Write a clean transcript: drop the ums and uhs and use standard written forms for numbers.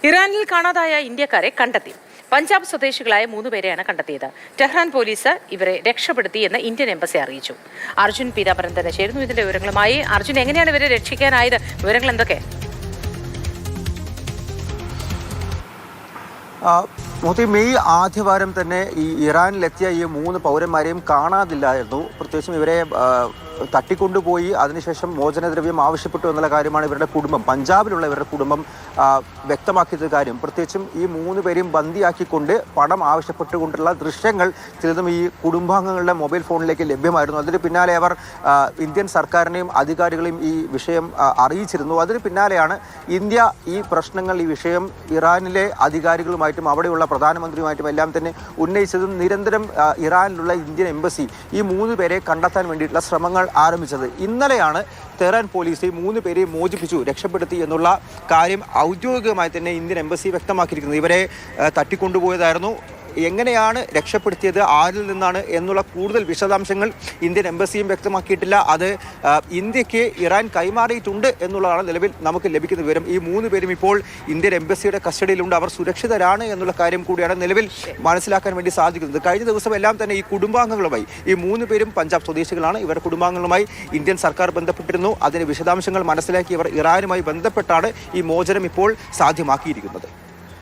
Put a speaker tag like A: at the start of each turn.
A: ഇറാനിൽ കാണാതായ ഇന്ത്യക്കാരെ കണ്ടെത്തി. പഞ്ചാബ് സ്വദേശികളായ 3 പേരെയാണ് കണ്ടെത്തിയത്. ടെഹ്റാൻ പോലീസ് ഇവരെ രക്ഷപ്പെടുത്തിയെന്ന് ഇന്ത്യൻ എംബസി അറിയിച്ചു. അർജുൻ പീതാംബരൻ തന്നെ ചേരുന്നു ഇതിന്റെ വിവരങ്ങളുമായി. അർജുൻ, എങ്ങനെയാണ് ഇവരെ രക്ഷിക്കാനായത്? വിവരങ്ങൾ എന്തൊക്കെ?
B: മെയ് ആദ്യവാരം തന്നെ ഈ ഇറാനിലെത്തിയ ഈ 3 പൗരന്മാരെയും കാണാതില്ലായിരുന്നു. പ്രത്യേകിച്ചും ഇവരെ തട്ടിക്കൊണ്ടുപോയി അതിനുശേഷം മോചനദ്രവ്യം ആവശ്യപ്പെട്ടു എന്നുള്ള കാര്യമാണ് ഇവരുടെ കുടുംബം, പഞ്ചാബിലുള്ള ഇവരുടെ കുടുംബം വ്യക്തമാക്കിയത് കാര്യം. പ്രത്യേകിച്ചും ഈ 3 പേരെയും ബന്ദിയാക്കിക്കൊണ്ട് പണം ആവശ്യപ്പെട്ടുകൊണ്ടുള്ള ദൃശ്യങ്ങൾ ചിലതും ഈ കുടുംബാംഗങ്ങളുടെ മൊബൈൽ ഫോണിലേക്ക് ലഭ്യമായിരുന്നു. അതിന് പിന്നാലെ അവർ ഇന്ത്യൻ സർക്കാരിനെയും അധികാരികളെയും ഈ വിഷയം അറിയിച്ചിരുന്നു. അതിന് പിന്നാലെയാണ് ഇന്ത്യ ഈ പ്രശ്നങ്ങൾ, ഈ വിഷയം ഇറാനിലെ അധികാരികളുമായിട്ടും അവിടെയുള്ള പ്രധാനമന്ത്രിയുമായിട്ടും എല്ലാം തന്നെ ഉന്നയിച്ചതും നിരന്തരം ഇറാനിലുള്ള ഇന്ത്യൻ എംബസി ഈ 3 പേരെ കണ്ടെത്താൻ വേണ്ടിയിട്ടുള്ള ശ്രമങ്ങൾ ആരംഭിച്ചത്. ഇന്നലെയാണ് ടെഹ്റാൻ പോലീസ് ഈ 3 പേരെ മോചിപ്പിച്ചു, രക്ഷപ്പെടുത്തി എന്നുള്ള കാര്യം ഔദ്യോഗികമായി തന്നെ ഇന്ത്യൻ എംബസി വ്യക്തമാക്കിയിരിക്കുന്നത്. ഇവരെ തട്ടിക്കൊണ്ടുപോയതായിരുന്നു. എങ്ങനെയാണ് രക്ഷപ്പെടുത്തിയത്, ആരിൽ നിന്നാണ് എന്നുള്ള കൂടുതൽ വിശദാംശങ്ങൾ ഇന്ത്യൻ എംബസിയും വ്യക്തമാക്കിയിട്ടില്ല. അത് ഇന്ത്യക്ക് ഇറാൻ കൈമാറിയിട്ടുണ്ട് എന്നുള്ളതാണ് നിലവിൽ നമുക്ക് ലഭിക്കുന്ന വിവരം. ഈ 3 പേരും ഇപ്പോൾ ഇന്ത്യൻ എംബസിയുടെ കസ്റ്റഡിയിലുണ്ട്. അവർ സുരക്ഷിതരാണ് എന്നുള്ള കാര്യം കൂടിയാണ് നിലവിൽ മനസ്സിലാക്കാൻ വേണ്ടി സാധിക്കുന്നത്. കഴിഞ്ഞ ദിവസം എല്ലാം തന്നെ ഈ കുടുംബാംഗങ്ങളുമായി, ഈ 3 പേരും പഞ്ചാബ് സ്വദേശികളാണ്, ഇവരുടെ കുടുംബാംഗങ്ങളുമായി ഇന്ത്യൻ സർക്കാർ ബന്ധപ്പെട്ടിരുന്നു. അതിന് വിശദാംശങ്ങൾ മനസ്സിലാക്കി ഇവർ ഇറാനുമായി ബന്ധപ്പെട്ടാണ് ഈ മോചനം ഇപ്പോൾ സാധ്യമാക്കിയിരിക്കുന്നത്.